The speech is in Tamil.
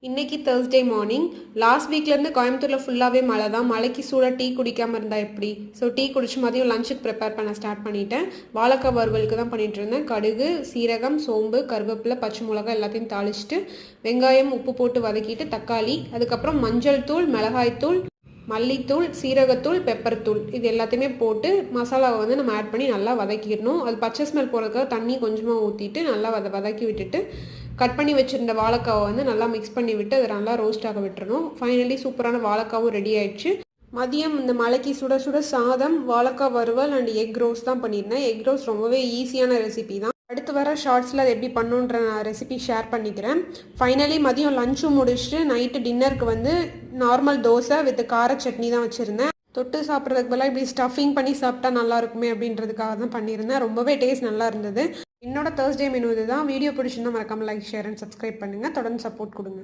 இன்னைக்கு Thursday மார்னிங். லாஸ்ட் வீக்லேருந்து கோயம்புத்தூரில் ஃபுல்லாகவே மழை தான். மழைக்கு சூடாக டீ குடிக்காமல் இருந்தால் எப்படி? ஸோ டீ குடிச்சு மதியம் லஞ்சுக்கு ப்ரிப்பேர் பண்ண ஸ்டார்ட் பண்ணிட்டேன். வாழைக்காய் வறுவலுக்கு தான் பண்ணிட்டு இருந்தேன். கடுகு, சீரகம், சோம்பு, கருவேப்பிலை, பச்சை மிளகாய் எல்லாத்தையும் தாளிச்சிட்டு வெங்காயம் உப்பு போட்டு வதக்கிட்டு தக்காளி, அதுக்கப்புறம் மஞ்சள் தூள், மிளகாய்த்தூள், மல்லித்தூள், சீரகத்தூள், பெப்பர் தூள் இது எல்லாத்தையுமே போட்டு மசாலாவை வந்து நம்ம ஆட் பண்ணி நல்லா வதக்கிடணும். அது பச்சை ஸ்மெல் போகிறதுக்காக தண்ணி கொஞ்சமாக ஊற்றிட்டு நல்லா வதக்கி விட்டுட்டு கட் பண்ணி வச்சுருந்த வாழைக்காவை வந்து நல்லா மிக்ஸ் பண்ணி விட்டு அதை நல்லா ரோஸ்ட் ஆக விட்டுறணும். ஃபைனலி சூப்பரான வாழைக்காவும் ரெடி ஆயிடுச்சு. மதியம் இந்த மலைக்கு சுட சுட சாதம், வாழைக்காய் வறுவல் அண்ட் எக் ரோஸ் தான் பண்ணியிருந்தேன். எக் ரோஸ் ரொம்பவே ஈஸியான ரெசிபி தான். அடுத்து வர ஷார்ட்ஸில் அது எப்படி பண்ணுன்ற நான் ரெசிபி ஷேர் பண்ணிக்கிறேன். ஃபைனலி மதியம் லஞ்சும் முடிச்சுட்டு நைட்டு டின்னருக்கு வந்து நார்மல் தோசை வித் கார சட்னி தான் வச்சுருந்தேன். தொட்டு சாப்பிட்றதுக்கு பதிலாக இப்படி ஸ்டஃபிங் பண்ணி சாப்பிட்டா நல்லா இருக்குமே அப்படின்றதுக்காக தான் பண்ணியிருந்தேன். ரொம்பவே டேஸ்ட் நல்லா இருந்தது. என்னோட Thursday மெனு இது தான். வீடியோ பிடிச்சிருந்தா மறக்காமல் லைக், ஷேர் அண்ட் சப்ஸ்கிரைப் பண்ணுங்கள். தொடர்ந்து சப்போர்ட் கொடுங்க.